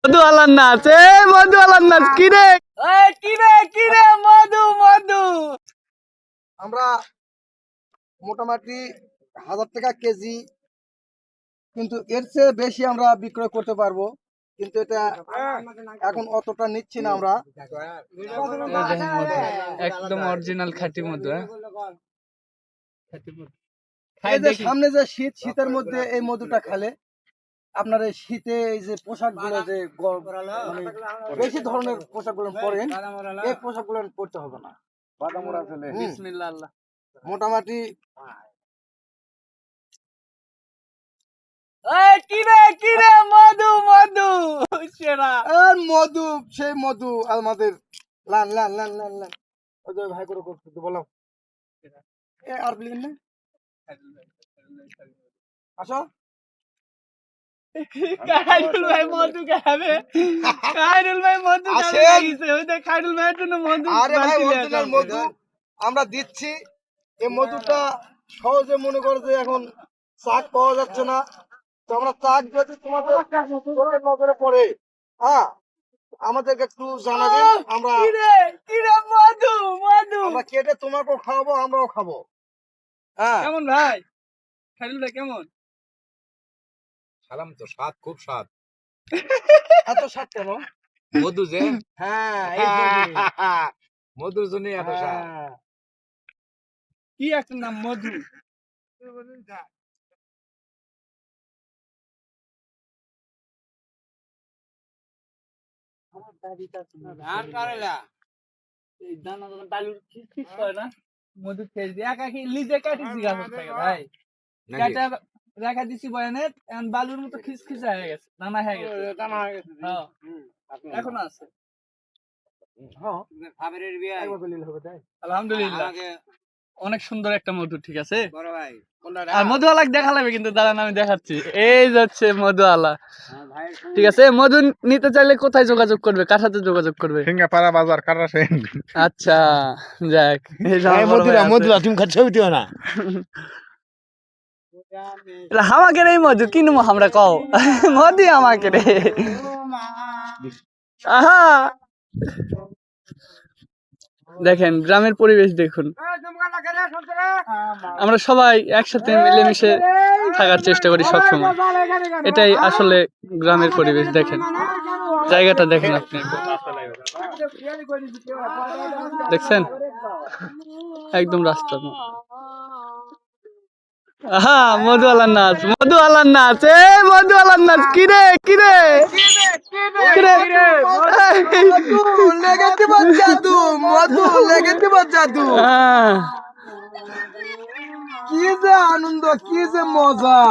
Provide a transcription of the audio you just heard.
মধুওয়ালার নাচ, মধুওয়ালার নাচ। কিরে কিরে কিরে মধু মধু। আমরা মোটামুটি 1000 টাকা কেজি, কিন্তু এর চেয়ে বেশি আমরা বিক্রয় করতে পারবো, কিন্তু এটা এখন অতটা নিচ্ছি না আমরা। একদম অরিজিনাল খাঁটি মধু। এই যে সামনে যে শীতের মধ্যে এই মধুটা খেলে আপনার এই শীতে এই যে পোশাকগুলো যে মানে বেশি ধরনের পোশাকগুলো পরেন, এই পোশাকগুলো পরতে হবে না। বিসমিল্লাহ আল্লাহ। মোটামুটি কিরে কিরে মধু মধু সেরা। মধু, সেই মধু আমাদের লান লান লান লান লান ওই যে ভাই করে করতে বলো আর বলেন না। আসো খায়রুল ভাই মধু খাবে, খায়রুল ভাই মধু খাবে লাগিছে। ওই দেখ খায়রুল ভাইয়ের জন্য মধু। আরে ভাই অরিজিনাল মধু আমরা দিচ্ছি। এই মধুটা সহজে মনে করো যে এখন চাক পাওয়া যাচ্ছে না, তো আমরা চাক যদি তোমাদের নজরে পড়ে, হ্যাঁ আমাদেরকে একটু জানাবেন। আমরা কিরে মধু মধু আমরা কেটে তোমাকেও খাওয়াবো, আমরাও খাবো। হ্যাঁ কেমন ভাই? খায়রুল ভাই কেমন? সালাম তো স্বাদ, খুব স্বাদ। এত স্বাদ কেন? মধু যে, হ্যাঁ এই জন্যই। মধুর জন্য এত স্বাদ। হ্যাঁ। কি একটা নাম মধু। এই দানা দানা বালুর খিচখিচ করে না, মধু খেয়ে দিয়ে একা কি লিজে কাটিছি গাছের থেকে ভাই। কাটা রাখা দিছি বয়ানে, এখন বালুর মতো খিচখিচ হয়ে গেছে, দানা হয়ে গেছে। হ্যাঁ এখন আছে। আলহামদুলিল্লাহ অনেক সুন্দর একটা মধু। ঠিক আছে, আর মধুওয়ালাকে দেখা লাগবে কিন্তু, দাঁড়ান আমি দেখাচ্ছি। এই যাচ্ছে মধুওয়ালা। ঠিক আছে, মধু নিতে চাইলে কোথায় যোগাযোগ করবে, কার সাথে যোগাযোগ করবে? সিঙ্গাপাড়া বাজার কাটাছেন। আচ্ছা যাক, মধুরা তুমি ছবি দিও না। আমাকে রে মধু কিনবো আমরা, কও মধু আমাকে রে। আহা দেখেন গ্রামের পরিবেশ দেখুন। আমরা সবাই একসাথে মিলেমিশে থাকার চেষ্টা করি সবসময়। এটাই আসলে গ্রামের পরিবেশ। দেখেন জায়গাটা, দেখেন আপনি দেখছেন একদম রাস্তা। আহা মধুওয়ালার নাচ, মধুওয়ালার নাচ, মধুওয়ালার নাচ। কিরে কিরে কিরে নেগেটিভ জাদু, মধু নেগেটিভ জাদু। কি যে আনন্দ, কি যে মজা।